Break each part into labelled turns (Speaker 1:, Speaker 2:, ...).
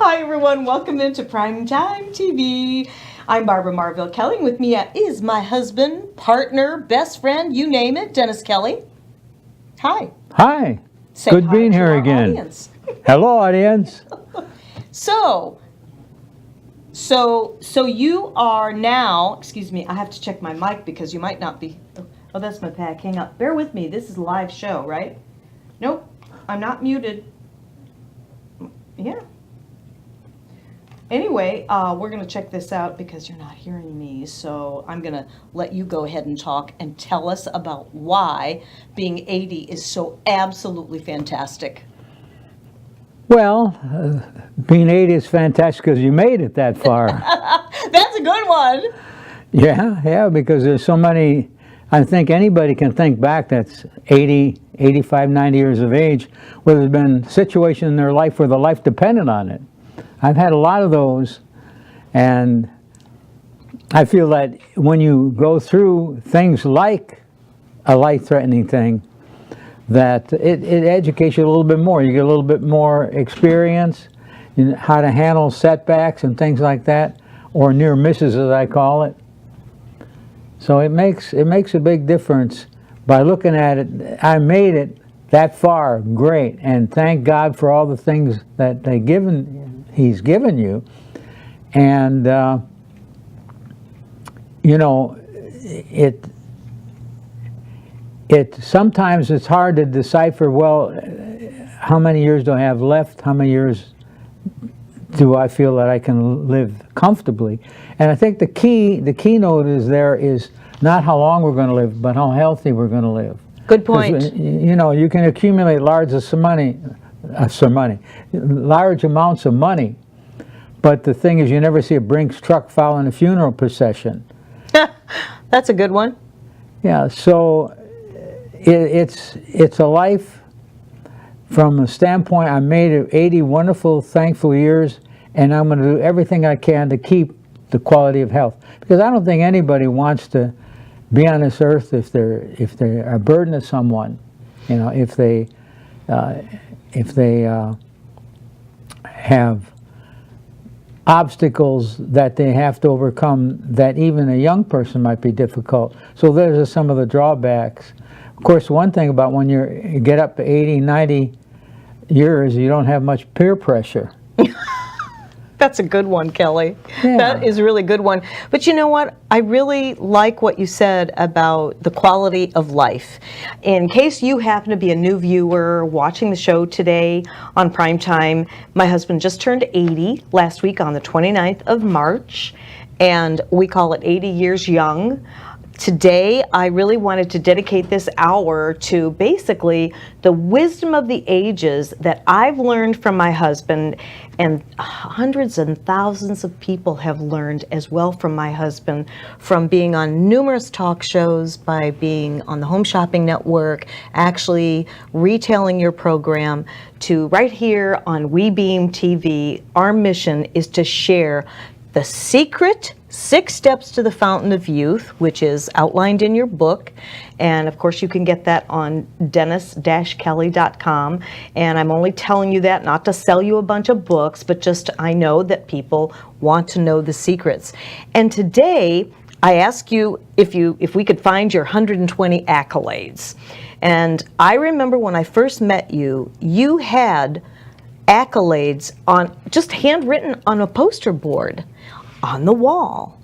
Speaker 1: Hi everyone, welcome into Primetime TV. I'm Barbara Marville Kelly, and with me is my husband, partner, best friend, you name it, Dennis Kelly. Hi.
Speaker 2: Hi.
Speaker 1: Say
Speaker 2: Good
Speaker 1: hi
Speaker 2: being
Speaker 1: to
Speaker 2: here
Speaker 1: our
Speaker 2: again.
Speaker 1: Audience.
Speaker 2: Hello, audience.
Speaker 1: So you are now, excuse me, I have to check my mic because you might not be, oh, that's my pack, hang up. Bear with me, this is a live show, right? Nope, I'm not muted. Yeah. Anyway, we're going to check this out because you're not hearing me, so I'm going to let you go ahead and talk and tell us about why being 80 is so absolutely fantastic.
Speaker 2: Well, being 80 is fantastic because you made it that far.
Speaker 1: That's a good one.
Speaker 2: Yeah, because there's so many, I think anybody can think back that's 80, 85, 90 years of age where there's been situations in their life where the life depended on it. I've had a lot of those, and I feel that when you go through things like a life-threatening thing, that it educates you a little bit more. You get a little bit more experience in how to handle setbacks and things like that, or near misses as I call it. So it makes a big difference by looking at it. I made it that far, great, and thank God for all the things that He's given you. And you know, it sometimes it's hard to decipher, well, how many years do I have left? How many years do I feel that I can live comfortably? And I think the keynote is not how long we're going to live, but how healthy we're going to live.
Speaker 1: Good point.
Speaker 2: You know, you can accumulate large amounts of money, but the thing is, you never see a Brinks truck following a funeral procession.
Speaker 1: That's a good one.
Speaker 2: Yeah, so it's a life from a standpoint. I made it 80 wonderful, thankful years, and I'm going to do everything I can to keep the quality of health, because I don't think anybody wants to be on this earth if they're a burden to someone. You know, if they have obstacles that they have to overcome that even a young person might be difficult. So those are some of the drawbacks. Of course, one thing about when you get up to 80, 90 years, you don't have much peer pressure.
Speaker 1: That's a good one, Kelly.
Speaker 2: Yeah.
Speaker 1: That is a really good one. But you know what? I really like what you said about the quality of life. In case you happen to be a new viewer watching the show today on Primetime, my husband just turned 80 last week on the 29th of March, and we call it 80 years young. Today, I really wanted to dedicate this hour to basically the wisdom of the ages that I've learned from my husband, and hundreds and thousands of people have learned as well from my husband, from being on numerous talk shows, by being on the Home Shopping Network, actually retailing your program, to right here on WeBeam TV. Our mission is to share the secret 6 steps to the fountain of youth, which is outlined in your book. And of course, you can get that on dennis-kelly.com. And I'm only telling you that not to sell you a bunch of books, but just I know that people want to know the secrets. And today, I ask you if we could find your 120 accolades. And I remember when I first met you, you had accolades on just handwritten on a poster board on the wall.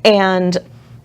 Speaker 1: And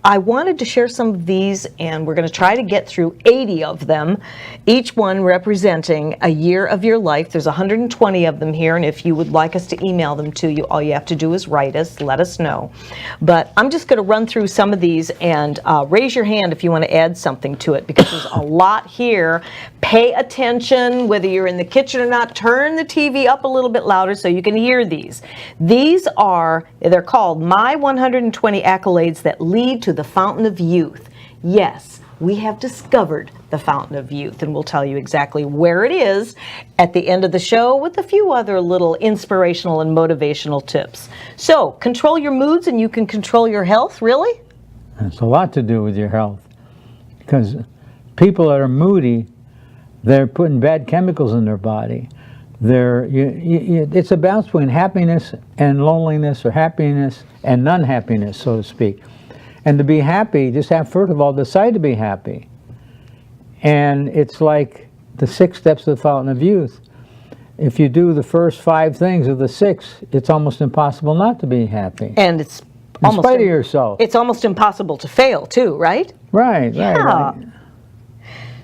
Speaker 1: I wanted to share some of these, and we're going to try to get through 80 of them, each one representing a year of your life. There's 120 of them here, and if you would like us to email them to you, all you have to do is write us, let us know. But I'm just going to run through some of these, and raise your hand if you want to add something to it, because there's a lot here. Pay attention, whether you're in the kitchen or not. Turn the TV up a little bit louder so you can hear these. They're called My 120 Accolades That Lead to the Fountain of Youth. Yes, we have discovered the Fountain of Youth, and we'll tell you exactly where it is at the end of the show with a few other little inspirational and motivational tips. So, control your moods and you can control your health, really?
Speaker 2: It's a lot to do with your health, because people that are moody, they're putting bad chemicals in their body. It's a balance between happiness and loneliness, or happiness and unhappiness, so to speak. And to be happy, just have, first of all, decide to be happy. And it's like the 6 steps of the fountain of youth. If you do the first 5 things of the 6, it's almost impossible not to be happy.
Speaker 1: And it's
Speaker 2: in spite of yourself.
Speaker 1: It's almost impossible to fail too, right?
Speaker 2: Right,
Speaker 1: Yeah.
Speaker 2: right.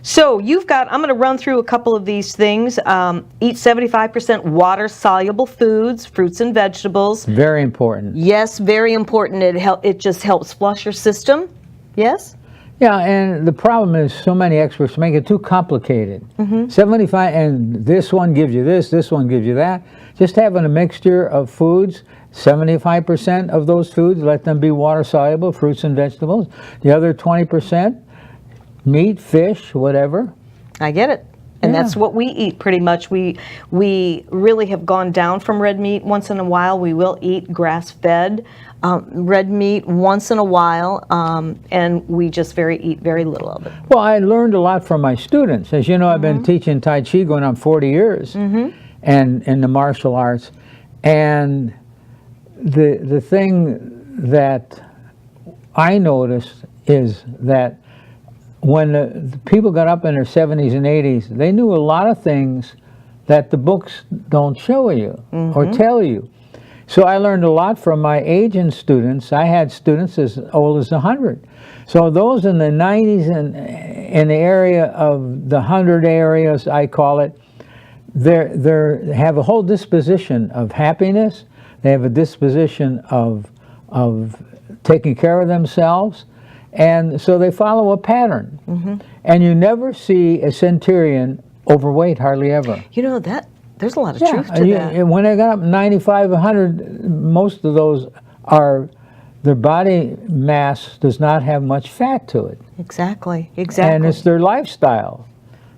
Speaker 1: So I'm going to run through a couple of these things. Eat 75% water-soluble foods, fruits and vegetables.
Speaker 2: Very important.
Speaker 1: Yes, very important. It just helps flush your system. Yes?
Speaker 2: Yeah, and the problem is so many experts make it too complicated. 75, and this one gives you this one gives you that. Just having a mixture of foods, 75% of those foods, let them be water-soluble, fruits and vegetables. The other 20%, meat, fish, whatever.
Speaker 1: I get it. And
Speaker 2: Yeah.
Speaker 1: that's what we eat pretty much. We really have gone down from red meat. Once in a while we will eat grass-fed red meat once in a while, and we just eat very little of it.
Speaker 2: Well, I learned a lot from my students. As you know, I've been teaching Tai Chi going on 40 years, and in the martial arts. And the thing that I noticed is that when the people got up in their 70s and 80s, they knew a lot of things that the books don't show you or tell you. So I learned a lot from my aging students. I had students as old as 100. So those in the 90s and in the area of the 100 areas, I call it, they have a whole disposition of happiness. They have a disposition of taking care of themselves. And so they follow a pattern. And you never see a centurion overweight, hardly ever.
Speaker 1: You know, there's a lot of truth to that.
Speaker 2: And when they got up 95, 100, most of those their body mass does not have much fat to it.
Speaker 1: Exactly.
Speaker 2: And it's their lifestyle.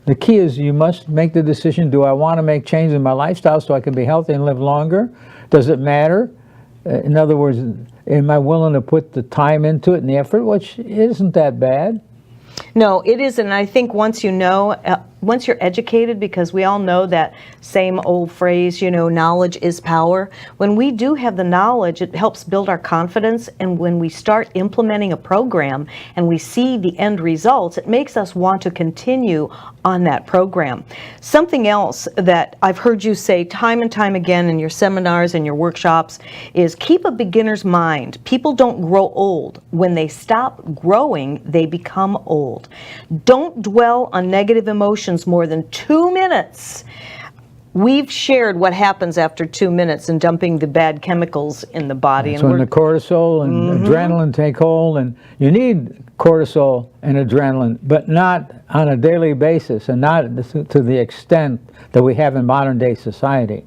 Speaker 2: The key is you must make the decision, do I want to make change in my lifestyle so I can be healthy and live longer? Does it matter? In other words, am I willing to put the time into it and the effort, which isn't that bad?
Speaker 1: No, it isn't. And I think once you know, once you're educated, because we all know that same old phrase, knowledge is power. When we do have the knowledge, it helps build our confidence. And when we start implementing a program and we see the end results, it makes us want to continue on that program. Something else that I've heard you say time and time again in your seminars and your workshops is keep a beginner's mind. People don't grow old. When they stop growing, they become old. Don't dwell on negative emotions more than 2 minutes. We've shared what happens after 2 minutes in dumping the bad chemicals in the body.
Speaker 2: That's when the cortisol and adrenaline take hold, and you need cortisol and adrenaline, but not on a daily basis and not to the extent that we have in modern day society.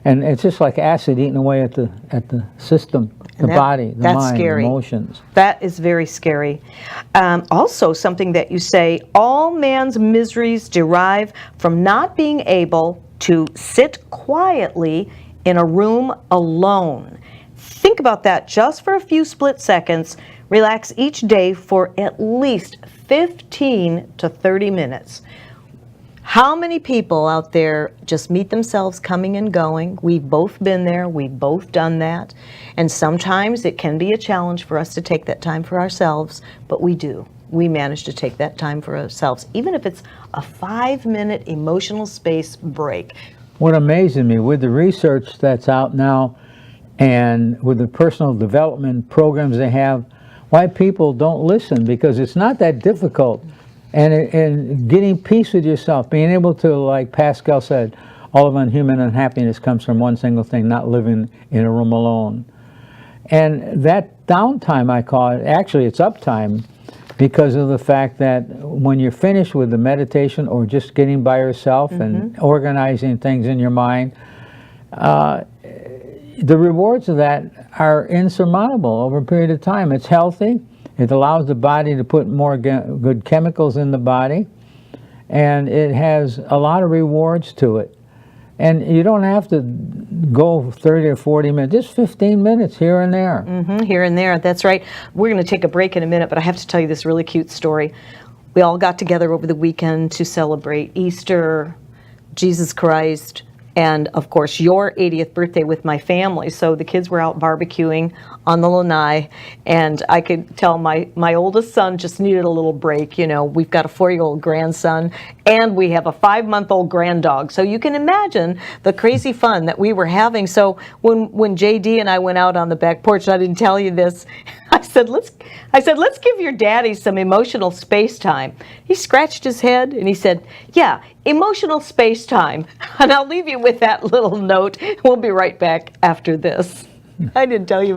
Speaker 2: And it's just like acid eating away at the system, the body, the mind, the emotions.
Speaker 1: That is very scary. Also, something that you say, all man's miseries derive from not being able to sit quietly in a room alone. Think about that just for a few split seconds. Relax each day for at least 15 to 30 minutes. How many people out there just meet themselves coming and going? We've both been there. We've both done that. And sometimes it can be a challenge for us to take that time for ourselves, but we do. We manage to take that time for ourselves, even if it's a 5-minute emotional space break.
Speaker 2: What amazes me with the research that's out now and with the personal development programs they have, why people don't listen, because it's not that difficult. And getting peace with yourself, being able to, like Pascal said, all of human unhappiness comes from one single thing, not living in a room alone. And that downtime, I call it, actually it's uptime, because of the fact that when you're finished with the meditation or just getting by yourself and organizing things in your mind, the rewards of that are insurmountable over a period of time. It's healthy. It allows the body to put more good chemicals in the body, and it has a lot of rewards to it. And you don't have to go 30 or 40 minutes, just 15 minutes here and there.
Speaker 1: Here and there, that's right. We're going to take a break in a minute, but I have to tell you this really cute story. We all got together over the weekend to celebrate Easter, Jesus Christ, and of course your 80th birthday with my family. So the kids were out barbecuing on the lanai, and I could tell my oldest son just needed a little break. You know, we've got a 4-year-old grandson, and we have a 5-month-old granddog. So you can imagine the crazy fun that we were having. So when JD and I went out on the back porch, and I didn't tell you this, I said, let's give your daddy some emotional space time. He scratched his head and he said, yeah, emotional space time. And I'll leave you with that little note. We'll be right back after this. I didn't tell you.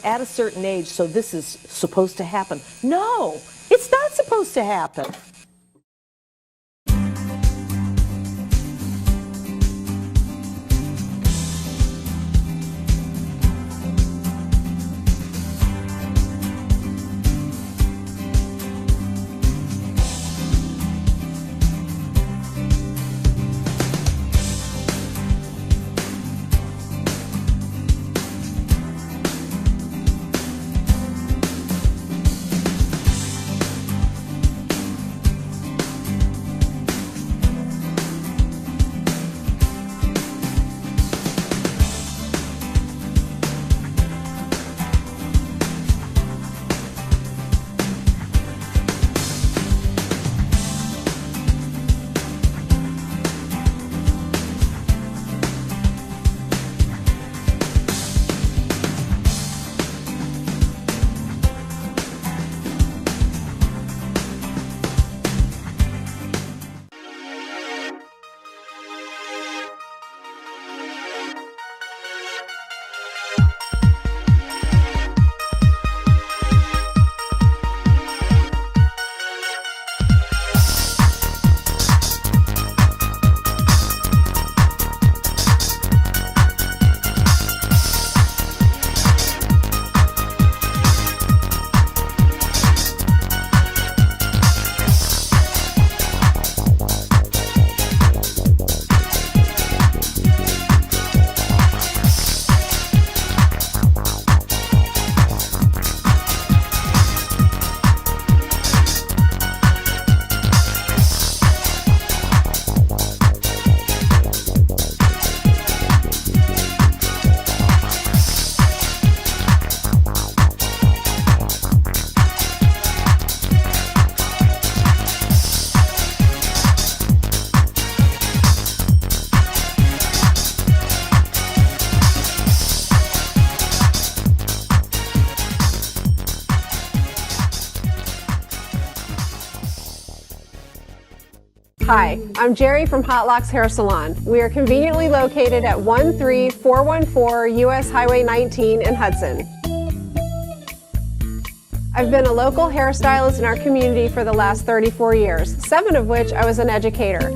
Speaker 1: At a certain age, so this is supposed to happen. No, it's not supposed to happen.
Speaker 3: Hi, I'm Jerry from Hot Locks Hair Salon. We are conveniently located at 13414 US Highway 19 in Hudson. I've been a local hairstylist in our community for the last 34 years, 7 of which I was an educator.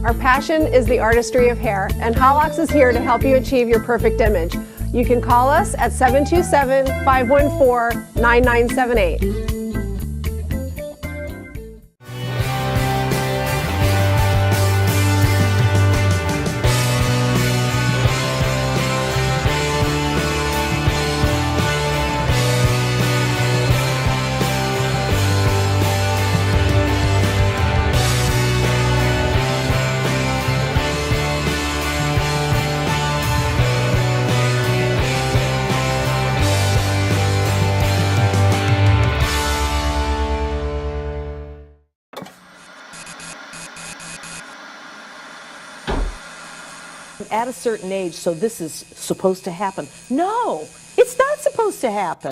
Speaker 3: Our passion is the artistry of hair, and Hot Locks is here to help you achieve your perfect image. You can call us at 727-514-9978.
Speaker 1: At a certain age, so this is supposed to happen. No, it's not supposed to happen.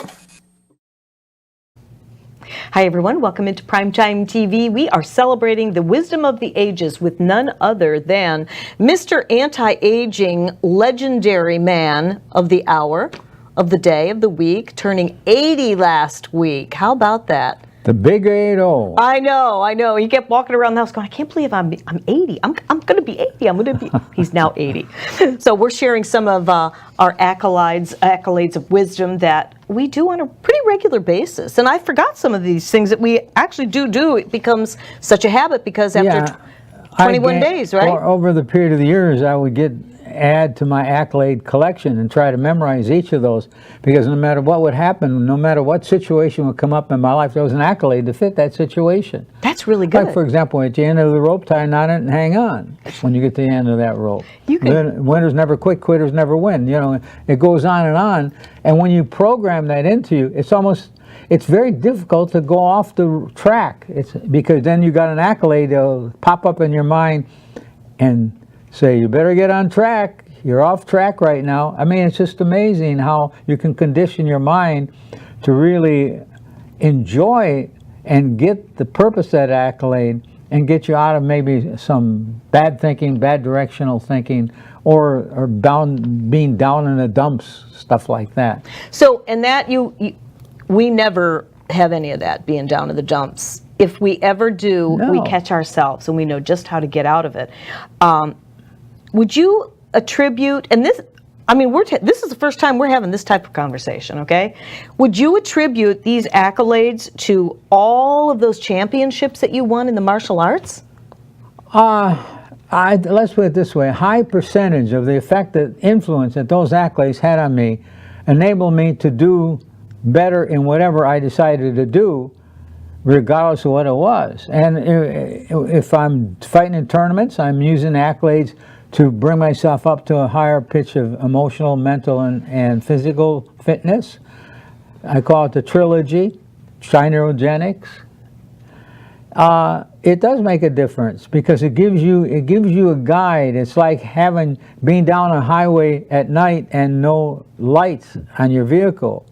Speaker 1: Hi everyone, welcome into Primetime TV. We are celebrating the wisdom of the ages with none other than Mr. Anti-Aging legendary man of the hour, of the day, of the week, turning 80 last week. How about that?
Speaker 2: The big 80.
Speaker 1: I know. He kept walking around the house going, I can't believe I'm 80. I'm going to be 80. He's now 80. So we're sharing some of our accolades of wisdom that we do on a pretty regular basis. And I forgot some of these things that we actually do. It becomes such a habit because after 21 days, right?
Speaker 2: Over the period of the years, I would get add to my accolade collection and try to memorize each of those, because no matter what would happen, no matter what situation would come up in my life, there was an accolade to fit that situation.
Speaker 1: That's really good.
Speaker 2: Like, for example, at the end of the rope, tie a knot in it and hang on when you get to the end of that rope. Winners never quit, quitters never win. You know, it goes on. And when you program that into you, it's very difficult to go off the track. It's because then you got an accolade that'll pop up in your mind and say, you better get on track. You're off track right now. I mean, it's just amazing how you can condition your mind to really enjoy and get the purpose of that accolade and get you out of maybe some bad thinking, bad directional thinking, or being down in the dumps, stuff like that.
Speaker 1: So, and that we never have any of that, being down in the dumps. If we ever do, we catch ourselves and we know just how to get out of it. Would you attribute, and this, I mean, this is the first time we're having this type of conversation, okay? Would you attribute these accolades to all of those championships that you won in the martial arts?
Speaker 2: Let's put it this way. A high percentage of the effect, that influence that those accolades had on me enabled me to do better in whatever I decided to do, regardless of what it was. And if I'm fighting in tournaments, I'm using accolades to bring myself up to a higher pitch of emotional, mental, and physical fitness. I call it the trilogy, Trineurogenics. It does make a difference because it gives you a guide. It's like being down a highway at night and no lights on your vehicle.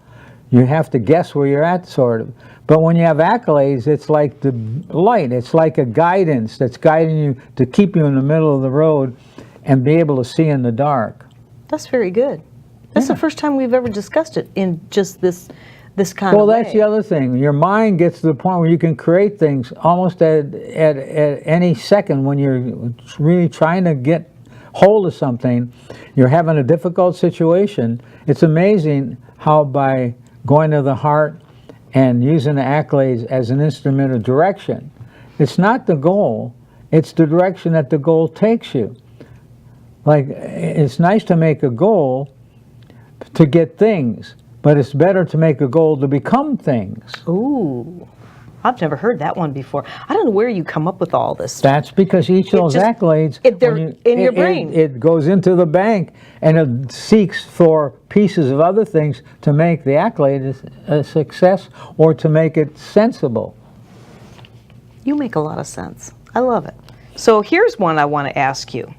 Speaker 2: You have to guess where you're at, sort of. But when you have accolades, it's like the light. It's like a guidance that's guiding you to keep you in the middle of the road and be able to see in the dark.
Speaker 1: That's very good. That's the first time we've ever discussed it in just this kind of way.
Speaker 2: Well, that's the other thing. Your mind gets to the point where you can create things almost at any second when you're really trying to get hold of something. You're having a difficult situation. It's amazing how by going to the heart and using the accolades as an instrument of direction, it's not the goal, it's the direction that the goal takes you. Like, it's nice to make a goal to get things, but it's better to make a goal to become things.
Speaker 1: Ooh, I've never heard that one before. I don't know where you come up with all this.
Speaker 2: That's because each of those accolades,
Speaker 1: they're in your brain.
Speaker 2: It goes into the bank and it seeks for pieces of other things to make the accolade a success or to make it sensible.
Speaker 1: You make a lot of sense. I love it. So here's one I want to ask you.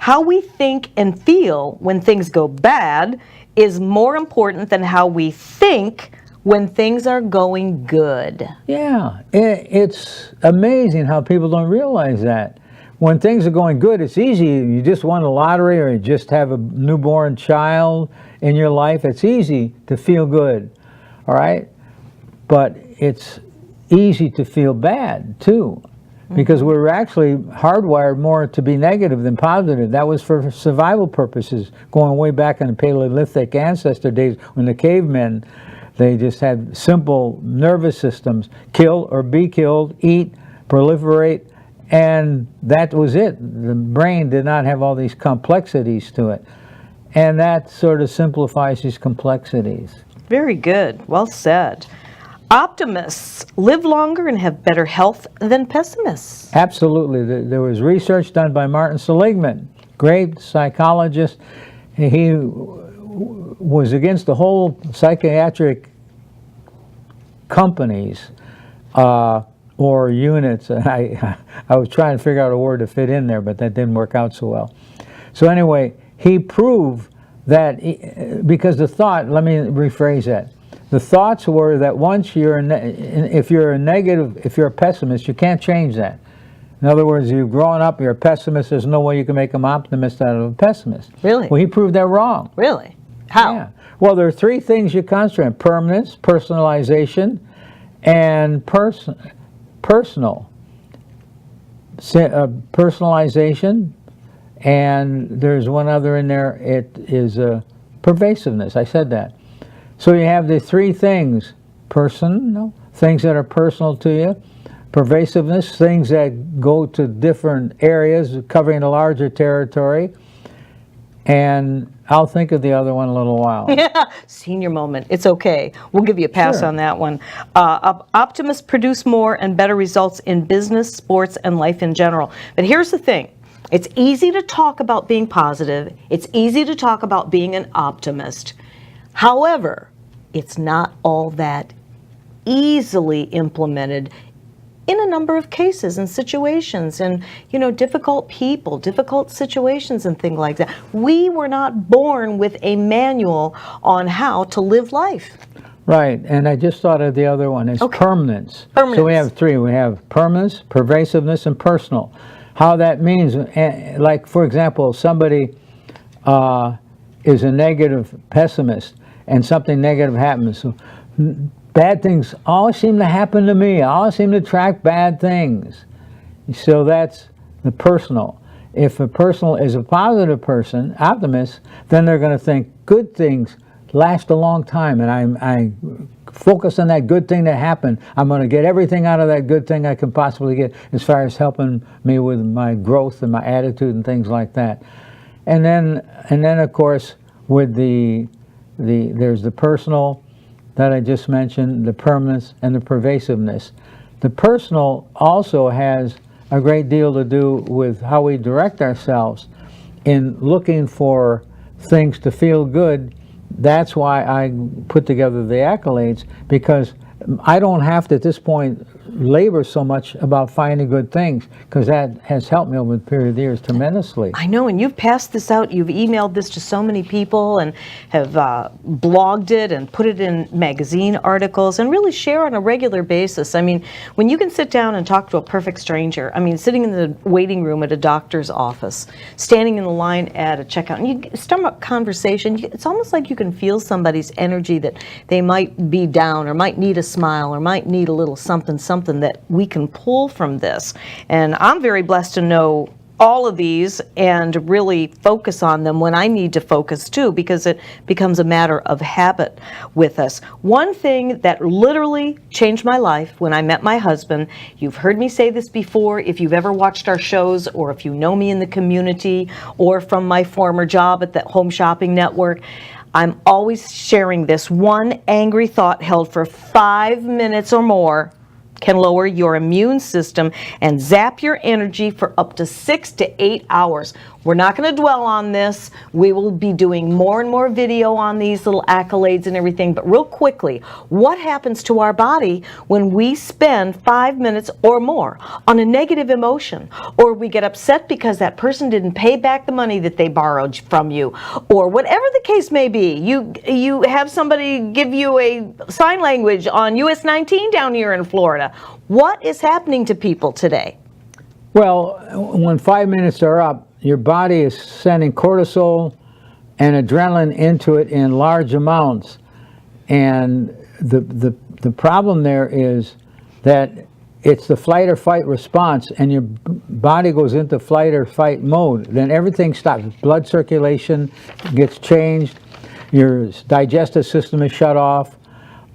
Speaker 1: How we think and feel when things go bad is more important than how we think when things are going good.
Speaker 2: Yeah, it's amazing how people don't realize that. When things are going good, it's easy. You just won the lottery or you just have a newborn child in your life. It's easy to feel good, all right? But it's easy to feel bad, too, because we're actually hardwired more to be negative than positive. That was for survival purposes, going way back in the Paleolithic ancestor days when the cavemen, they just had simple nervous systems: kill or be killed, eat, proliferate, and that was it. The brain did not have all these complexities to it. And that sort of simplifies these complexities.
Speaker 1: Very good. Well said. Optimists live longer and have better health than pessimists.
Speaker 2: Absolutely. There was research done by Martin Seligman, great psychologist. He was against the whole psychiatric companies or units. I was trying to figure out a word to fit in there, but that didn't work out so well. So anyway, he proved that because the thought, let me rephrase that. The thoughts were that once if you're a pessimist, you can't change that. In other words, you've grown up, you're a pessimist, there's no way you can make an optimist out of a pessimist.
Speaker 1: Really?
Speaker 2: Well, he proved that wrong.
Speaker 1: Really? How?
Speaker 2: Yeah. Well, there are three things you concentrate on: permanence, personalization, and personal. Personalization, and there's one other in there, it is pervasiveness. I said that. So you have the three things: personal, things that are personal to you; pervasiveness, things that go to different areas, covering a larger territory; and I'll think of the other one in a little while.
Speaker 1: Yeah, senior moment. It's okay. We'll give you a pass
Speaker 2: Sure.
Speaker 1: on that one. Optimists produce more and better results in business, sports, and life in general. But here's the thing. It's easy to talk about being positive. It's easy to talk about being an optimist. However, it's not all that easily implemented in a number of cases and situations, and difficult people, difficult situations and things like that. We were not born with a manual on how to live life.
Speaker 2: Right, and I just thought of the other one. It's permanence.
Speaker 1: Permanence.
Speaker 2: So we have three. We have permanence, pervasiveness, and personal. How that means, like for example, somebody is a negative pessimist, and something negative happens. So bad things always seem to happen to me. I always seem to attract bad things. So that's the personal. If a personal is a positive person, optimist, then they're going to think good things last a long time, and I focus on that good thing that happened. I'm going to get everything out of that good thing I can possibly get as far as helping me with my growth and my attitude and things like that. And then of course with there's the personal that I just mentioned, the permanence and the pervasiveness. The personal also has a great deal to do with how we direct ourselves in looking for things to feel good. That's why I put together the accolades, because I don't have to at this point labor so much about finding good things, because that has helped me over the period of years tremendously.
Speaker 1: I know, and you've passed this out, you've emailed this to so many people and have blogged it and put it in magazine articles and really share on a regular basis. I mean, when you can sit down and talk to a perfect stranger, I mean, sitting in the waiting room at a doctor's office, standing in the line at a checkout, and you start a conversation, it's almost like you can feel somebody's energy that they might be down or might need a smile or might need a little something that we can pull from this. And I'm very blessed to know all of these and really focus on them when I need to focus too, because it becomes a matter of habit with us. One thing that literally changed my life when I met my husband, you've heard me say this before, if you've ever watched our shows or if you know me in the community or from my former job at the Home Shopping Network, I'm always sharing this. One angry thought held for 5 minutes or more can lower your immune system and zap your energy for up to 6 to 8 hours. We're not going to dwell on this. We will be doing more and more video on these little accolades and everything. But real quickly, what happens to our body when we spend 5 minutes or more on a negative emotion? Or we get upset because that person didn't pay back the money that they borrowed from you, or whatever the case may be. You have somebody give you a sign language on US 19 down here in Florida. What is happening to people today?
Speaker 2: Well, when 5 minutes are up, your body is sending cortisol and adrenaline into it in large amounts. And the problem there is that it's the flight or fight response, and your body goes into flight or fight mode. Then everything stops. Blood circulation gets changed. Your digestive system is shut off.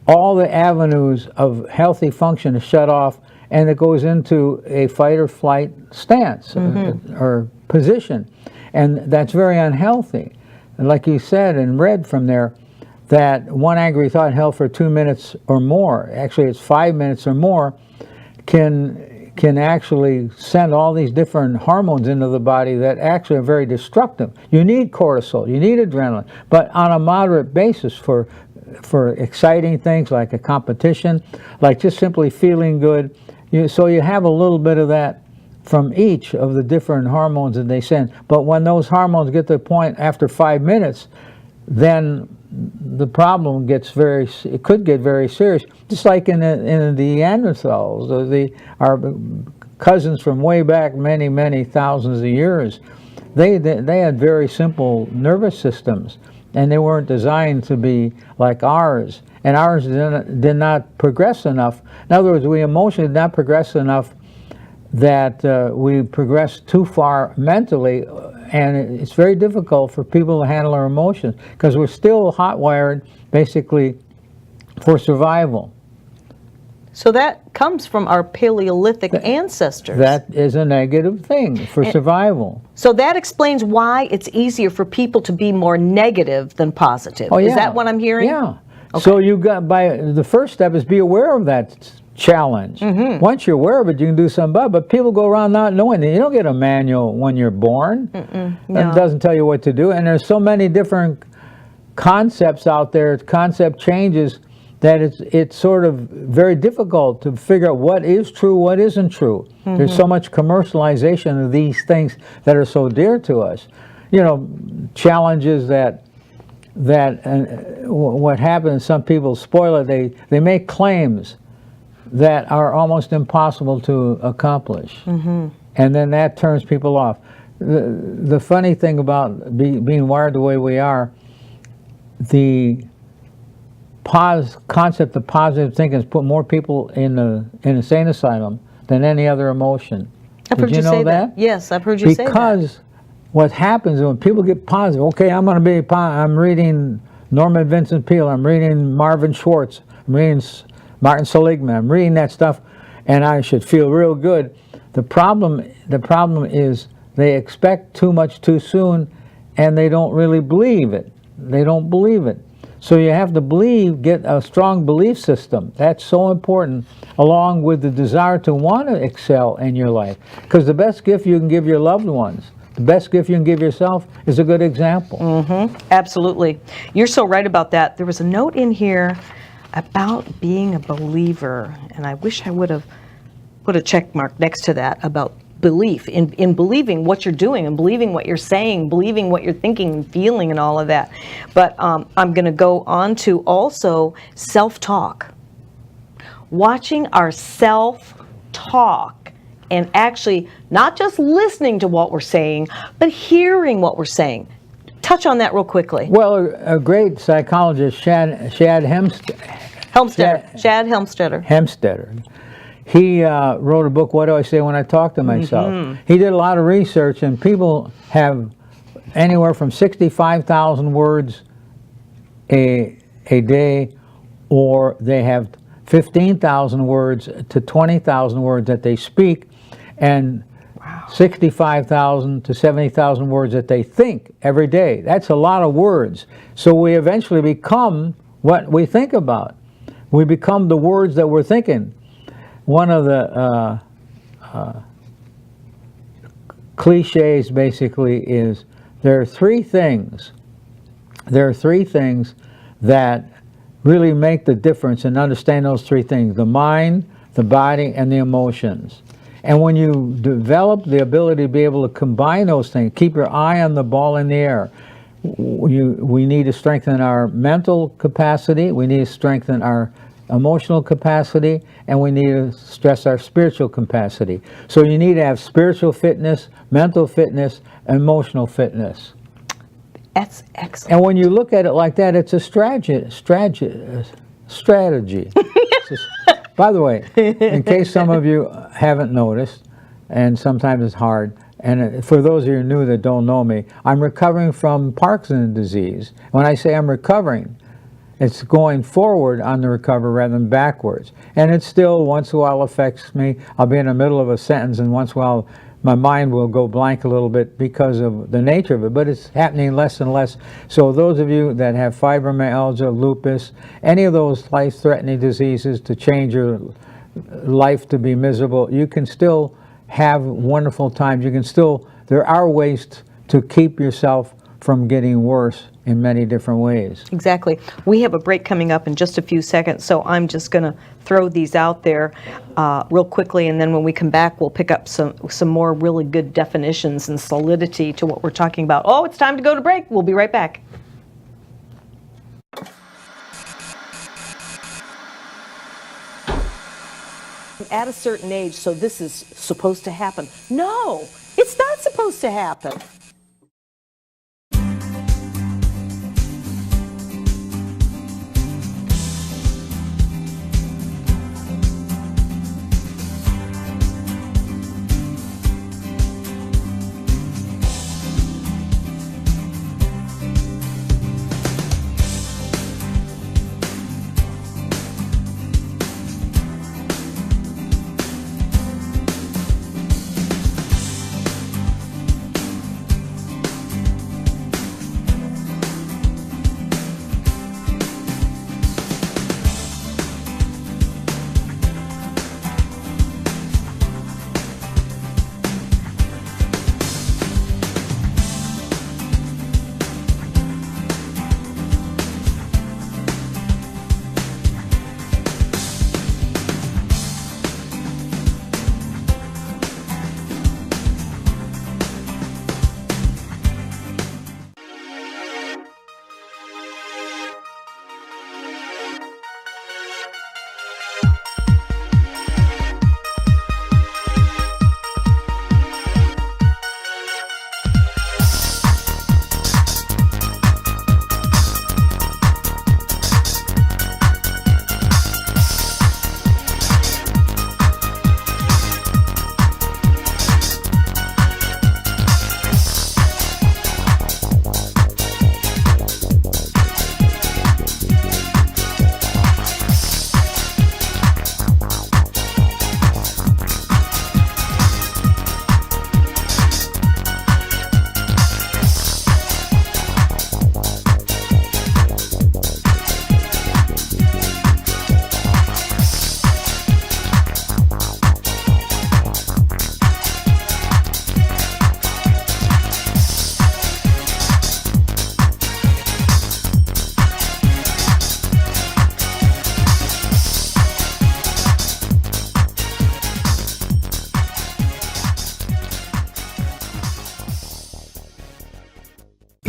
Speaker 2: All the avenues of healthy function is shut off, and it goes into a fight or flight stance or position. And that's very unhealthy. And like you said and read from there, that one angry thought held for 2 minutes or more, actually it's 5 minutes or more, can actually send all these different hormones into the body that actually are very destructive. You need cortisol, you need adrenaline, but on a moderate basis for exciting things like a competition, like just simply feeling good. So you have a little bit of that from each of the different hormones that they send. But when those hormones get to the point after 5 minutes, then the problem it could get very serious. Just like in the Neanderthals, our cousins from way back many thousands of years, they had very simple nervous systems, and they weren't designed to be like ours. And ours did not progress enough. In other words, we emotionally did not progress enough that we progressed too far mentally, and it's very difficult for people to handle our emotions because we're still hot-wired basically for survival.
Speaker 1: So that comes from our Paleolithic ancestors.
Speaker 2: That is a negative thing for survival.
Speaker 1: So that explains why it's easier for people to be more negative than positive.
Speaker 2: Oh, yeah.
Speaker 1: Is that what I'm hearing?
Speaker 2: Yeah. Okay. So the first step is be aware of that challenge.
Speaker 1: Mm-hmm.
Speaker 2: Once you're aware of it, you can do something about it. But people go around not knowing it. You don't get a manual when you're born.
Speaker 1: No.
Speaker 2: It doesn't tell you what to do. And there's so many different concepts out there, concept changes, that it's sort of very difficult to figure out what is true, what isn't true. There's so much commercialization of these things that are so dear to us. You know, challenges that what happens, some people spoil it, they make claims that are almost impossible to accomplish. And then that turns people off. The funny thing about being wired the way we are, the concept of positive thinking has put more people in an insane asylum than any other emotion.
Speaker 1: I've heard
Speaker 2: Did you know
Speaker 1: say that. Yes, I've heard you say that.
Speaker 2: Because what happens when people get positive, okay, I'm going to be positive. I'm reading Norman Vincent Peale, I'm reading Marvin Schwartz, I'm reading Martin Seligman, I'm reading that stuff, and I should feel real good. The problem is they expect too much too soon, and they don't really believe it. They don't believe it. So you have to get a strong belief system. That's so important, along with the desire to want to excel in your life. Because the best gift you can give your loved ones, the best gift you can give yourself, is a good example.
Speaker 1: Absolutely. You're so right about that. There was a note in here about being a believer, and I wish I would have put a check mark next to that about belief, in believing what you're doing and believing what you're saying, believing what you're thinking and feeling and all of that. But I'm going to go on to also self-talk. Watching our self-talk and actually not just listening to what we're saying, but hearing what we're saying. Touch on that real quickly.
Speaker 2: Well, a great psychologist, Shad Helmstetter, he wrote a book, What Do I Say When I Talk to Myself? He did a lot of research, and people have anywhere from 65,000 words a day, or they have 15,000 words to 20,000 words that they speak, and 65,000 to 70,000 words that they think every day. That's a lot of words. So we eventually become what we think about. We become the words that we're thinking. One of the cliches basically is there are three things that really make the difference, and understand those three things: the mind, the body, and the emotions. And when you develop the ability to be able to combine those things, keep your eye on the ball in the air, we need to strengthen our mental capacity, we need to strengthen our emotional capacity, and we need to stress our spiritual capacity. So you need to have spiritual fitness, mental fitness, emotional fitness.
Speaker 1: That's excellent.
Speaker 2: And when you look at it like that, it's a strategy. By the way, in case some of you haven't noticed, and sometimes it's hard, and for those of you new that don't know me, I'm recovering from Parkinson's disease. When I say I'm recovering, it's going forward on the recovery rather than backwards. And it still, once in a while, affects me. I'll be in the middle of a sentence, and once in a while, my mind will go blank a little bit because of the nature of it, but it's happening less and less. So those of you that have fibromyalgia, lupus, any of those life-threatening diseases to change your life to be miserable, you can still have wonderful times. You can still, there are ways to keep yourself from getting worse in many different ways.
Speaker 1: Exactly. We have a break coming up in just a few seconds, so I'm just going to throw these out there real quickly, and then when we come back, we'll pick up some more really good definitions and solidity to what we're talking about. Oh, it's time to go to break. We'll be right back. At a certain age, so this is supposed to happen. No, it's not supposed to happen.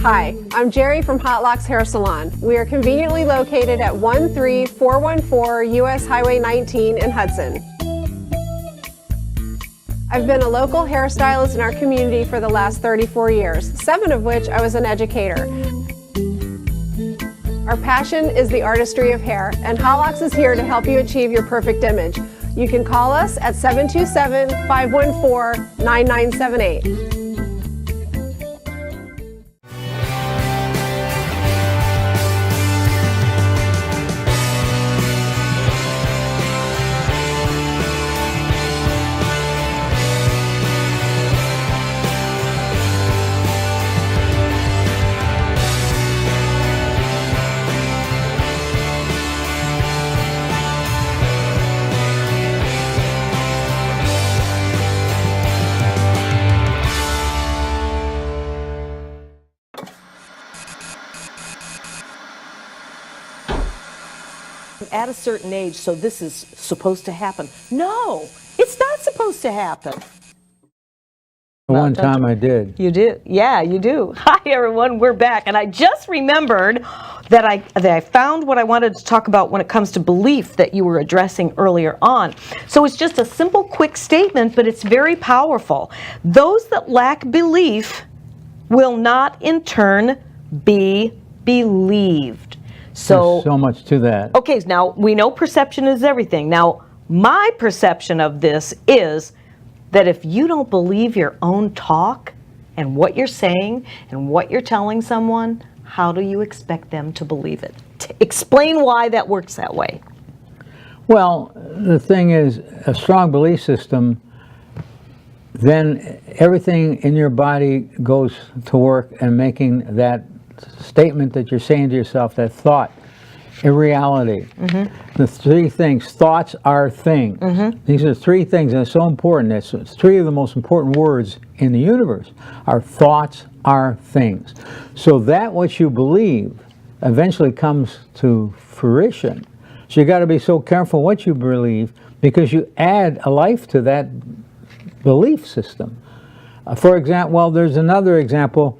Speaker 3: Hi, I'm Jerry from Hot Locks Hair Salon. We are conveniently located at 13414 US Highway 19 in Hudson. I've been a local hairstylist in our community for the last 34 years, 7 of which I was an educator. Our passion is the artistry of hair, and Hot Locks is here to help you achieve your perfect image. You can call us at 727-514-9978.
Speaker 1: At a certain age, so this is supposed to happen. No, it's not supposed to happen.
Speaker 2: One time I did.
Speaker 1: You do? Yeah, you do. Hi, everyone. We're back. And I just remembered that I found what I wanted to talk about when it comes to belief that you were addressing earlier on. So it's just a simple, quick statement, but it's very powerful. Those that lack belief will not, in turn, be believed.
Speaker 2: There's so much to that.
Speaker 1: Okay, now we know perception is everything. Now, my perception of this is that if you don't believe your own talk and what you're saying and what you're telling someone, how do you expect them to believe it? Explain why that works that way.
Speaker 2: Well, the thing is, a strong belief system, then everything in your body goes to work and making that statement that you're saying to yourself, that thought, a reality. The 3 things, thoughts are things. These are 3 things, and it's so important. It's 3 of the most important words in the universe. Our thoughts are things. So that what you believe eventually comes to fruition. So you got to be so careful what you believe, because you add a life to that belief system. For example, well, there's another example.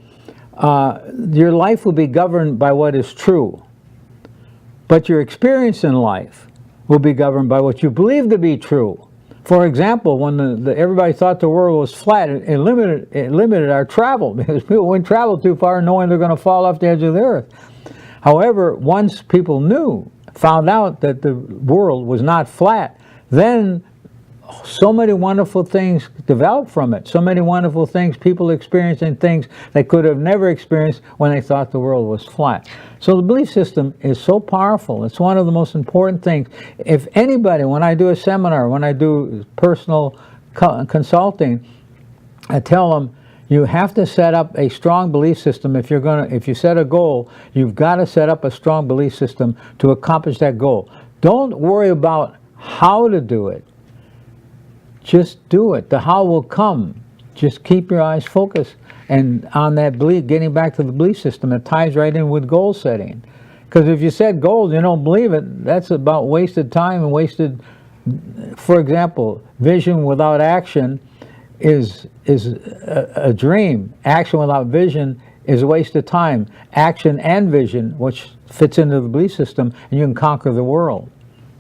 Speaker 2: Your life will be governed by what is true, but your experience in life will be governed by what you believe to be true. For example, when everybody thought the world was flat, it limited our travel, because people wouldn't travel too far knowing they're going to fall off the edge of the earth. However, once people found out that the world was not flat, then so many wonderful things developed from it. So many wonderful things, people experiencing things they could have never experienced when they thought the world was flat. So the belief system is so powerful. It's one of the most important things. If anybody, when I do a seminar, when I do personal consulting, I tell them, you have to set up a strong belief system. If you set a goal, you've got to set up a strong belief system to accomplish that goal. Don't worry about how to do it. Just do it. The how will come. Just keep your eyes focused and on that belief. Getting back to the belief system, it ties right in with goal setting. Because if you set goals and you don't believe it, that's about wasted time and wasted. For example, vision without action is a dream. Action without vision is a waste of time. Action and vision, which fits into the belief system, and you can conquer the world.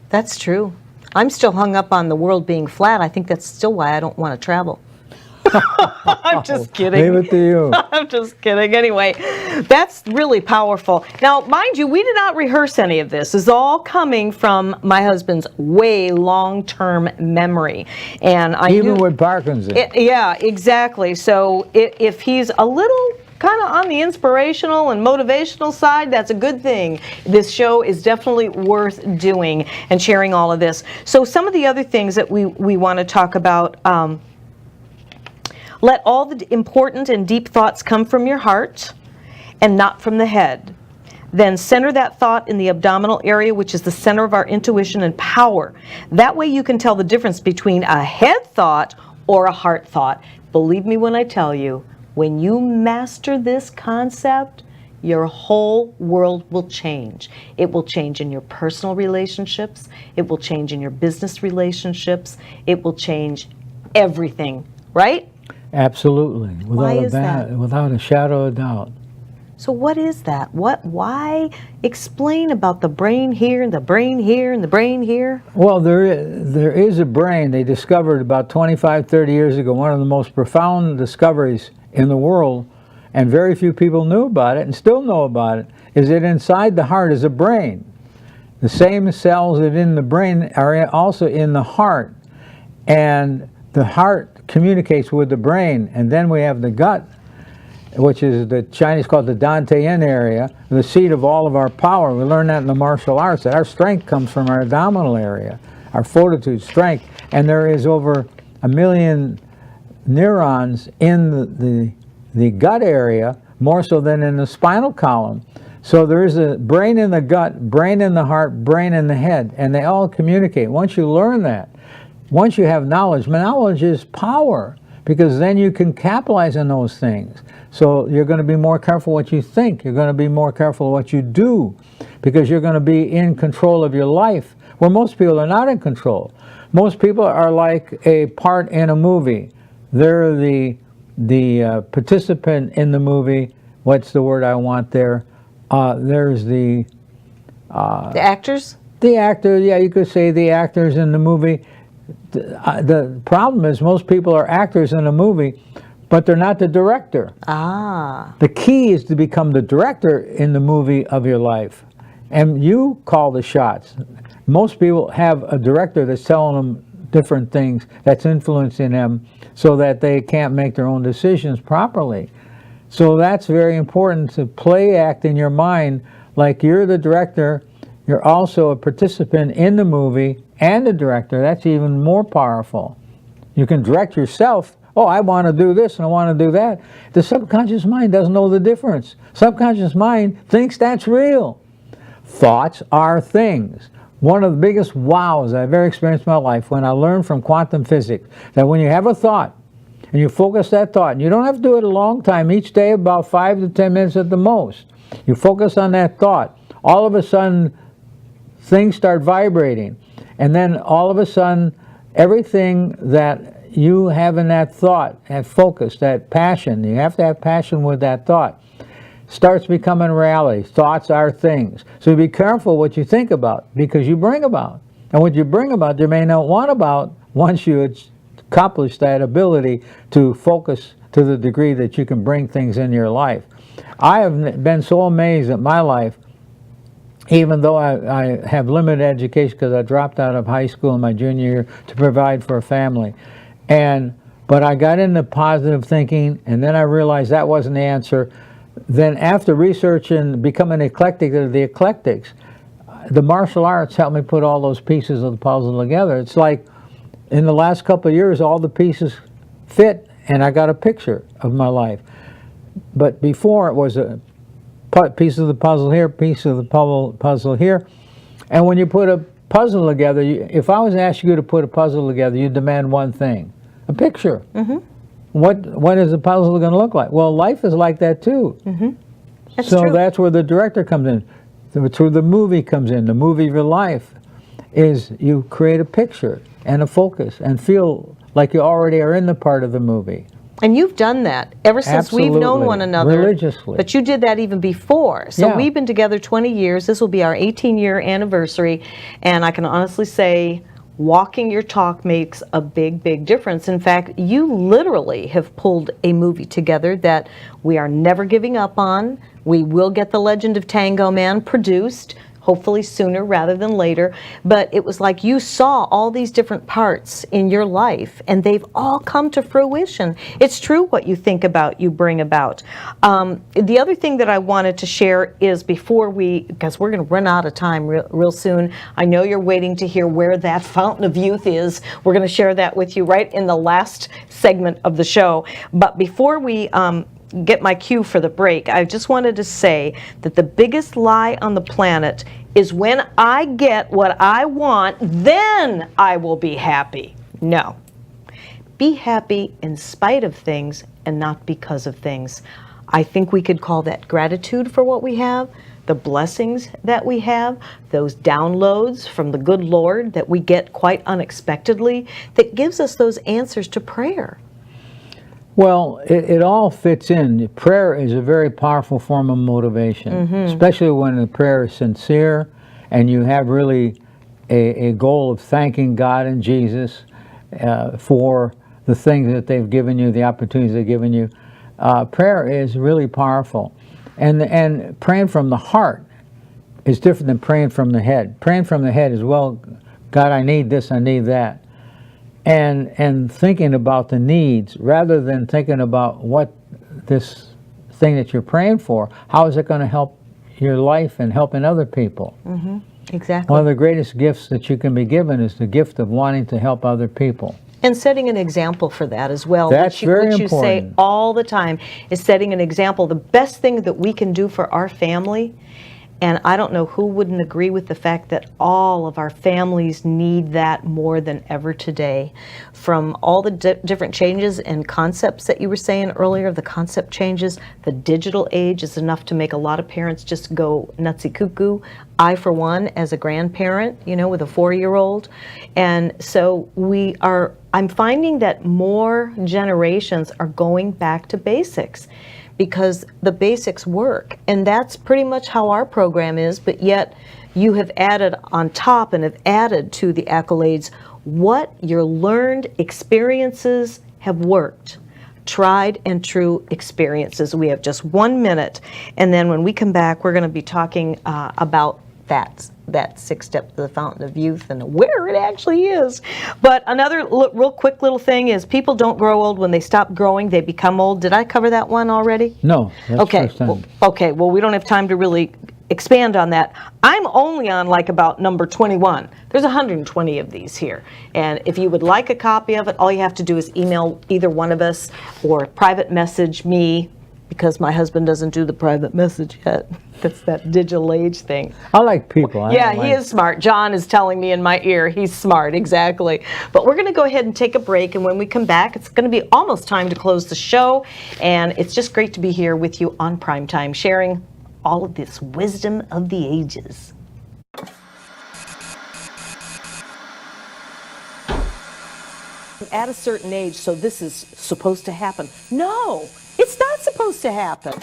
Speaker 1: That's true. I'm still hung up on the world being flat. I think that's still why I don't want to travel. I'm just kidding.
Speaker 2: Leave it to you.
Speaker 1: I'm just kidding. Anyway, that's really powerful. Now, mind you, we did not rehearse any of this. This is all coming from my husband's way long-term memory. And I
Speaker 2: Even
Speaker 1: knew,
Speaker 2: with Parkinson's.
Speaker 1: Yeah, exactly. So if he's a little kind of on the inspirational and motivational side, that's a good thing. This show is definitely worth doing and sharing all of this. So some of the other things that we want to talk about, let all the important and deep thoughts come from your heart and not from the head. Then center that thought in the abdominal area, which is the center of our intuition and power. That way you can tell the difference between a head thought or a heart thought. Believe me when I tell you, when you master this concept, your whole world will change. It will change in your personal relationships. It will change in your business relationships. It will change everything, right?
Speaker 2: Absolutely.
Speaker 1: Why is that?
Speaker 2: Without a shadow of doubt.
Speaker 1: So what is that? Why explain about the brain here and the brain here and the brain here?
Speaker 2: Well, there is a brain they discovered about 25, 30 years ago, one of the most profound discoveries in the world, and very few people knew about it and still know about it, is that inside the heart is a brain. The same cells that in the brain are also in the heart, and the heart communicates with the brain, and then we have the gut, which is the Chinese call it the Dantian area, the seat of all of our power. We learn that in the martial arts, that our strength comes from our abdominal area, our fortitude, strength, and there is over 1 million neurons in the gut area, more so than in the spinal column. So there is a brain in the gut, brain in the heart, brain in the head, and they all communicate. Once you learn that, once you have knowledge is power, because then you can capitalize on those things. So you're going to be more careful what you think. You're going to be more careful what you do, because you're going to be in control of your life, where most people are not in control. Most people are like a part in a movie. They're the participant in the movie. What's the word I want there? There's the
Speaker 1: actors?
Speaker 2: The actor, yeah, you could say the actors in the movie. The problem is most people are actors in a movie, but they're not the director.
Speaker 1: Ah.
Speaker 2: The key is to become the director in the movie of your life. And you call the shots. Most people have a director that's telling them different things, that's influencing them so that they can't make their own decisions properly. So that's very important, to play act in your mind like you're the director. You're also a participant in the movie and the director. That's even more powerful. You can direct yourself. Oh, I want to do this and I want to do that. The subconscious mind doesn't know the difference. Subconscious mind thinks that's real. Thoughts are things. One of the biggest wows I've ever experienced in my life, when I learned from quantum physics, that when you have a thought and you focus that thought, and you don't have to do it a long time, each day about 5 to 10 minutes at the most, you focus on that thought, all of a sudden things start vibrating, and then all of a sudden everything that you have in that thought, that focus, that passion, you have to have passion with that thought, starts becoming reality. Thoughts are things. So be careful what you think about, because you bring about. And what you bring about, you may not want about once you accomplish that ability to focus to the degree that you can bring things in your life. I have been so amazed at my life, even though I have limited education because I dropped out of high school in my junior year to provide for a family. But I got into positive thinking, and then I realized that wasn't the answer. Then after researching becoming eclectic of the eclectics, the martial arts helped me put all those pieces of the puzzle together. It's like in the last couple of years, all the pieces fit, and I got a picture of my life. But before, it was a piece of the puzzle here, piece of the puzzle here. And when you put a puzzle together, if I was asking you to put a puzzle together, you demand one thing, a picture. Mm-hmm. What is the puzzle going to look like? Well, life is like that too.
Speaker 1: Mm-hmm. That's
Speaker 2: so
Speaker 1: true.
Speaker 2: That's where the director comes in. That's where the movie comes in. The movie of your life is you create a picture and a focus and feel like you already are in the part of the movie.
Speaker 1: And you've done that ever since
Speaker 2: Absolutely.
Speaker 1: We've known one another.
Speaker 2: Religiously.
Speaker 1: But you did that even before. So
Speaker 2: Yeah.
Speaker 1: We've been together 20 years. This will be our 18-year anniversary. And I can honestly say, walking your talk makes a big, big difference. In fact, you literally have pulled a movie together that we are never giving up on. We will get The Legend of Tango Man produced, hopefully sooner rather than later. But it was like you saw all these different parts in your life, and they've all come to fruition. It's true what you think about, you bring about. The other thing that I wanted to share is because we're going to run out of time real soon. I know you're waiting to hear where that fountain of youth is. We're going to share that with you right in the last segment of the show. But before we get my cue for the break, I just wanted to say that the biggest lie on the planet is when I get what I want, then I will be happy. No. Be happy in spite of things and not because of things. I think we could call that gratitude for what we have, the blessings that we have, those downloads from the good Lord that we get quite unexpectedly, that gives us those answers to prayer.
Speaker 2: Well, it all fits in. Prayer is a very powerful form of motivation, especially when the prayer is sincere and you have really a goal of thanking God and Jesus for the things that they've given you, the opportunities they've given you. Prayer is really powerful. And praying from the heart is different than praying from the head. Praying from the head is, well, God, I need this, I need that. And thinking about the needs rather than thinking about what this thing that you're praying for, how is it going to help your life and helping other people?
Speaker 1: Exactly.
Speaker 2: One of the greatest gifts that you can be given is the gift of wanting to help other people.
Speaker 1: And setting an example for that as well.
Speaker 2: That's very
Speaker 1: which you say
Speaker 2: important.
Speaker 1: all the time is setting an example. The best thing that we can do for our family, and I don't know who wouldn't agree with the fact that all of our families need that more than ever today. From all the different changes and concepts that you were saying earlier, the concept changes, the digital age is enough to make a lot of parents just go nutsy cuckoo. I, for one, as a grandparent, you know, with a 4-year-old. And so I'm finding that more generations are going back to basics, because the basics work. And that's pretty much how our program is, but yet you have added on top and have added to the accolades what your learned experiences have worked. Tried and true experiences. We have just 1 minute, and then when we come back, we're going to be talking about that 6 step to the fountain of youth and where it actually is. But another real quick little thing is people don't grow old when they stop growing, they become old. Did I cover that one already?
Speaker 2: No, that's
Speaker 1: Okay.
Speaker 2: first time.
Speaker 1: Well, we don't have time to really expand on that. I'm only on like about number 21. There's 120 of these here. And if you would like a copy of it, all you have to do is email either one of us or private message me, because my husband doesn't do the private message yet. That's that digital age thing.
Speaker 2: I like people.
Speaker 1: He is smart. John is telling me in my ear he's smart, exactly. But we're going to go ahead and take a break, and when we come back, it's going to be almost time to close the show, and it's just great to be here with you on Primetime, sharing all of this wisdom of the ages. At a certain age, so this is supposed to happen. No, it's not supposed to happen.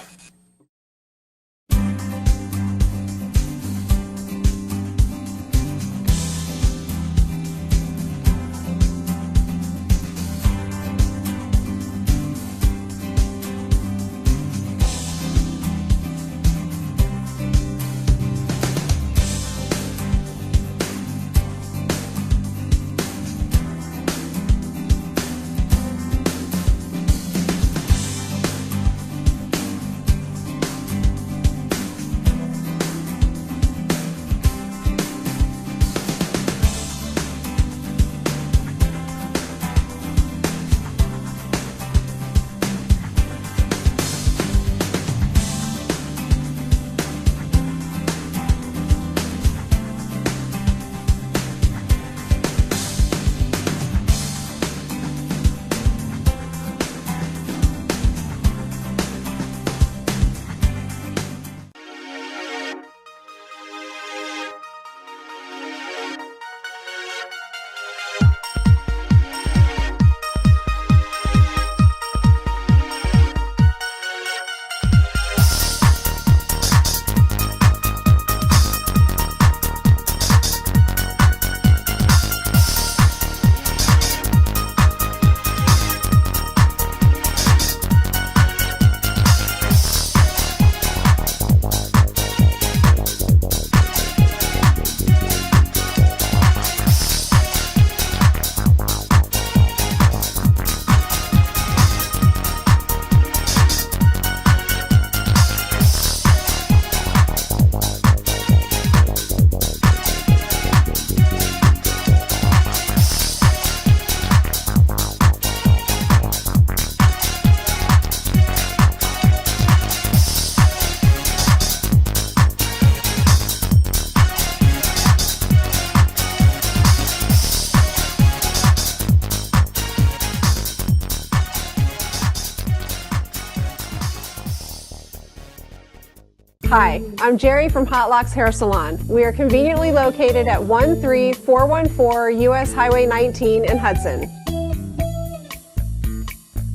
Speaker 3: Hi, I'm Jerry from Hot Locks Hair Salon. We are conveniently located at 13414 US Highway 19 in Hudson.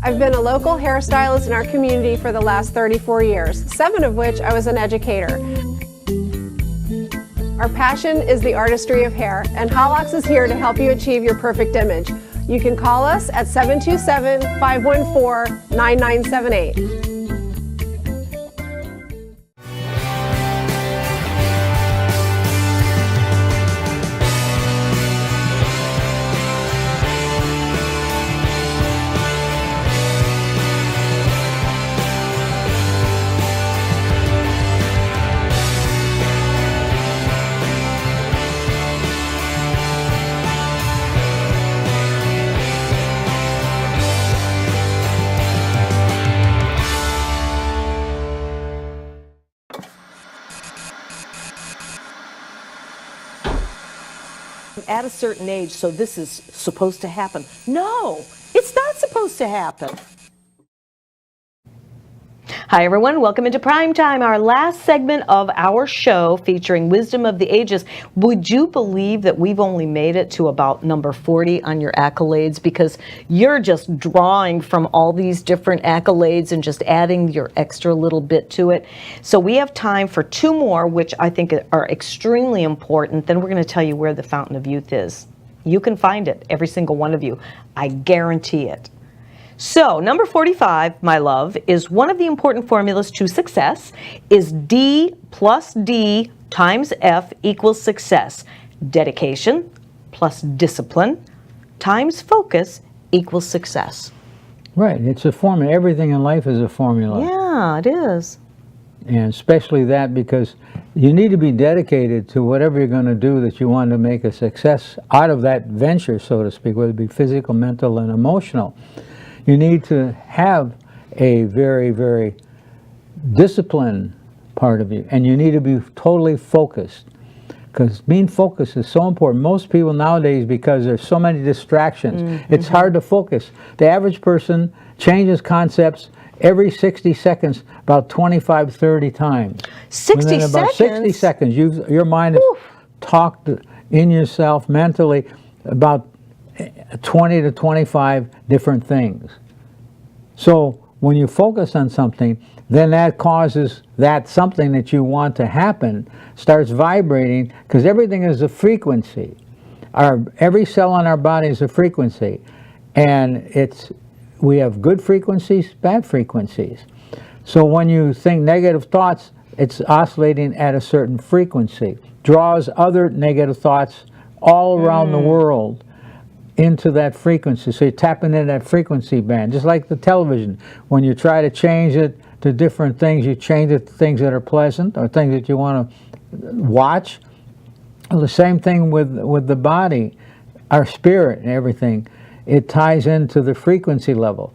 Speaker 3: I've been a local hairstylist in our community for the last 34 years, 7 of which I was an educator. Our passion is the artistry of hair, and Hot Locks is here to help you achieve your perfect image. You can call us at 727-514-9978.
Speaker 1: At a certain age, so this is supposed to happen. No, it's not supposed to happen. Hi everyone, welcome into Prime Time, our last segment of our show featuring Wisdom of the Ages. Would you believe that we've only made it to about number 40 on your accolades, because you're just drawing from all these different accolades and just adding your extra little bit to it. So we have time for 2 more, which I think are extremely important. Then we're going to tell you where the Fountain of Youth is. You can find it, every single one of you. I guarantee it. So, number 45, my love, is one of the important formulas to success is D plus D times F equals success. Dedication plus discipline times focus equals success.
Speaker 2: Right, it's a formula. Everything in life is a formula.
Speaker 1: Yeah, it is.
Speaker 2: And especially that, because you need to be dedicated to whatever you're going to do that you want to make a success out of that venture, so to speak, whether it be physical, mental, and emotional. You need to have a very, very disciplined part of you, and you need to be totally focused, because being focused is so important. Most people nowadays, because there's so many distractions, it's hard to focus. The average person changes concepts every 60 seconds about 25, 30 times.
Speaker 1: 60
Speaker 2: Within about 60 seconds, your mind is talked in yourself mentally about 20 to 25 different things. So when you focus on something, then that causes that something that you want to happen starts vibrating, because everything is a frequency. Every cell in our body is a frequency, and we have good frequencies, bad frequencies. So when you think negative thoughts, it's oscillating at a certain frequency, draws other negative thoughts all around the world into that frequency. So you're tapping into that frequency band, just like the television. When you try to change it to different things, you change it to things that are pleasant or things that you want to watch. The same thing with the body, our spirit and everything. It ties into the frequency level.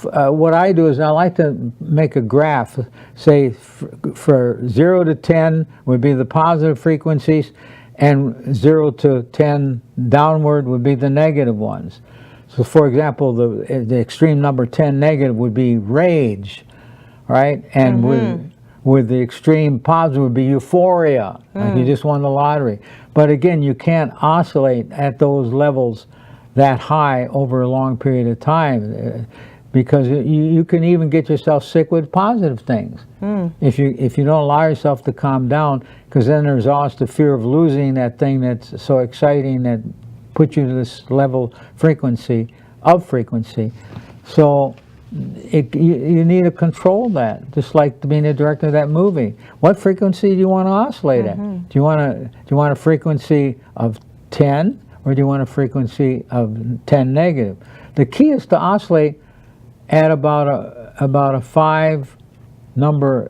Speaker 2: What I do is I like to make a graph, say for 0 to 10 would be the positive frequencies, and 0 to 10 downward would be the negative ones. So for example, the extreme number 10 negative would be rage, right? And with the extreme positive would be euphoria, like you just won the lottery. But again, you can't oscillate at those levels that high over a long period of time, because you can even get yourself sick with positive things if you don't allow yourself to calm down, because then there's always the fear of losing that thing that's so exciting that puts you to this level frequency. So you need to control that, just like being a director of that movie. What frequency do you want to oscillate at? Do you want a frequency of 10, or do you want a frequency of 10 negative? The key is to oscillate at about a 5 number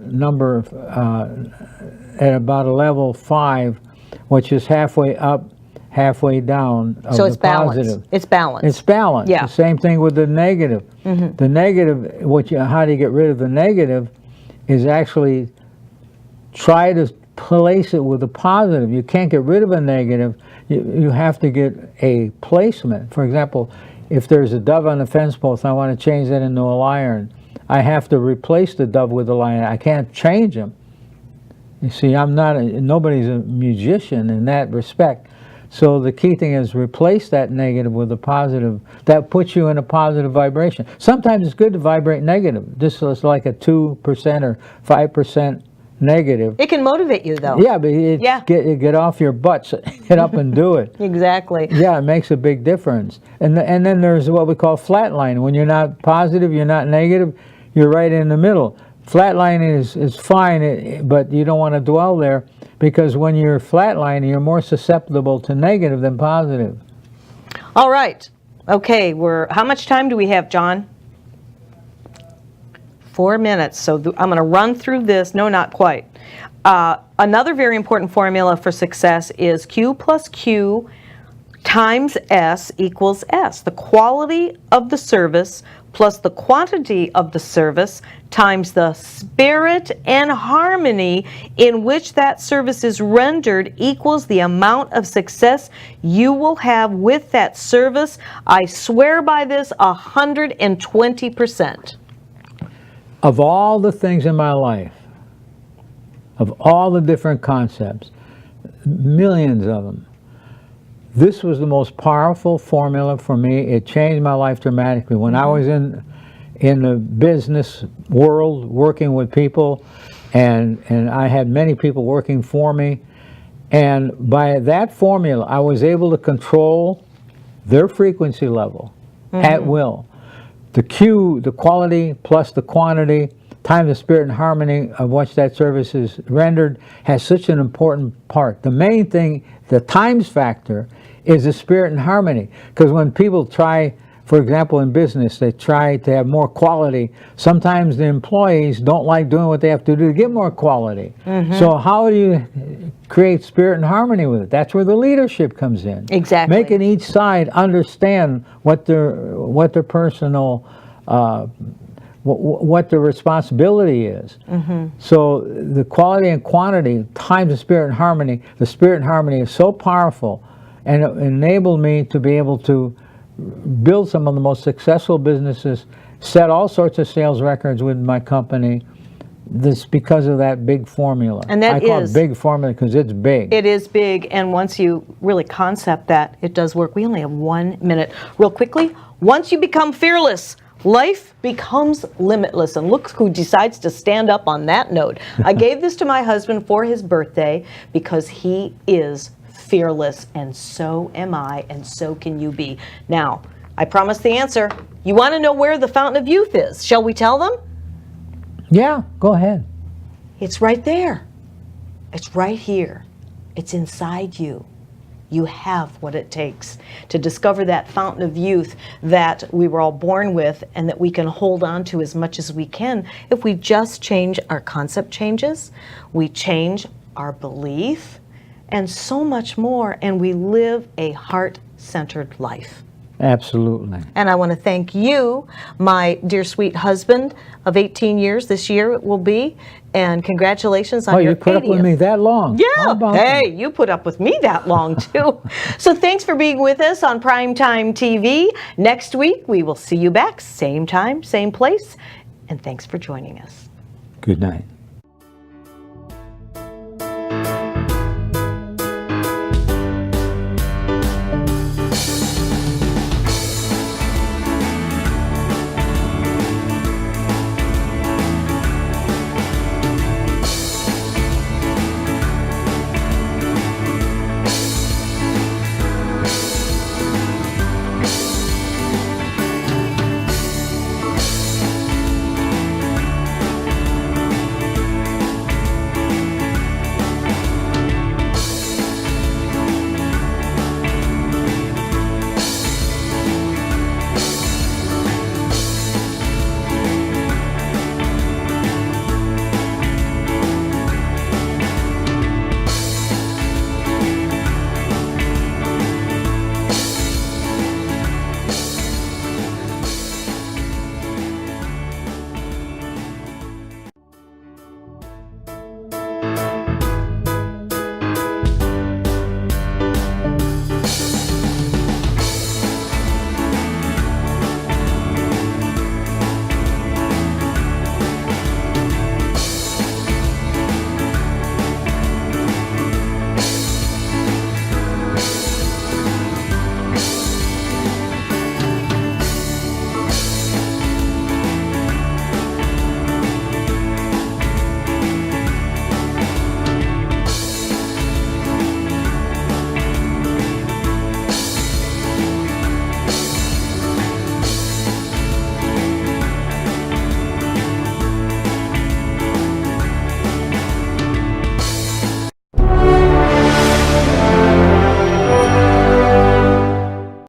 Speaker 2: at about a level 5, which is halfway up, halfway down of
Speaker 1: So it's
Speaker 2: the
Speaker 1: balanced.
Speaker 2: positive.
Speaker 1: It's balanced.
Speaker 2: It's balanced.
Speaker 1: Yeah.
Speaker 2: The same thing with the negative. The negative, how do you get rid of the negative, is actually try to place it with the positive. You can't get rid of a negative. You have to get a placement. For example, if there's a dove on the fence post, I want to change that into a lion. I have to replace the dove with a lion. I can't change him. You see, nobody's a musician in that respect. So the key thing is replace that negative with a positive. That puts you in a positive vibration. Sometimes it's good to vibrate negative. This is like a 2% or 5% negative.
Speaker 1: It can motivate you, though.
Speaker 2: Yeah, but get off your butts, get up and do it.
Speaker 1: Exactly.
Speaker 2: Yeah, it makes a big difference. And then there's what we call flatline. When you're not positive, you're not negative, you're right in the middle. Flatline is fine, but you don't want to dwell there, because when you're flatlining, you're more susceptible to negative than positive.
Speaker 1: All right. Okay, how much time do we have, John? 4 minutes. So I'm going to run through this. No, not quite. Another very important formula for success is Q plus Q times S equals S. The quality of the service plus the quantity of the service times the spirit and harmony in which that service is rendered equals the amount of success you will have with that service. I swear by this 120%.
Speaker 2: Of all the things in my life, of all the different concepts, millions of them, this was the most powerful formula for me. It changed my life dramatically. When I was in the business world working with people, and I had many people working for me, and by that formula I was able to control their frequency level at will. The Q, the quality plus the quantity times the spirit and harmony of which that service is rendered, has such an important part. The main thing, the times factor, is the spirit and harmony. Because when people try, for example, in business, they try to have more quality. Sometimes the employees don't like doing what they have to do to get more quality. So how do you create spirit and harmony with it? That's where the leadership comes in.
Speaker 1: Exactly.
Speaker 2: Making each side understand what their personal, what their responsibility is. So the quality and quantity times the spirit and harmony. The spirit and harmony is so powerful, and it enabled me to be able to build some of the most successful businesses, set all sorts of sales records with my company. This because of that big formula.
Speaker 1: And that
Speaker 2: I call it big formula because it's big.
Speaker 1: It is big, and once you really concept that, it does work. We only have 1 minute. Real quickly, once you become fearless, life becomes limitless. And look who decides to stand up on that note. I gave this to my husband for his birthday because he is fearless, and so am I, and so can you be. Now, I promised the answer. You want to know where the fountain of youth is? Shall we tell them?
Speaker 2: Yeah, go ahead.
Speaker 1: It's right there. It's right here. It's inside you. You have what it takes to discover that fountain of youth that we were all born with, and that we can hold on to as much as we can if we just change our concept changes, we change our belief, and so much more, and we live a heart-centered life.
Speaker 2: Absolutely.
Speaker 1: And I want to thank you, my dear sweet husband of 18 years this year it will be, and congratulations on your 80th.
Speaker 2: You put up with me that long.
Speaker 1: Yeah. Hey, you put up with me that long too. So thanks for being with us on Primetime TV. Next week we will see you back, same time, same place, and thanks for joining us.
Speaker 2: Good night.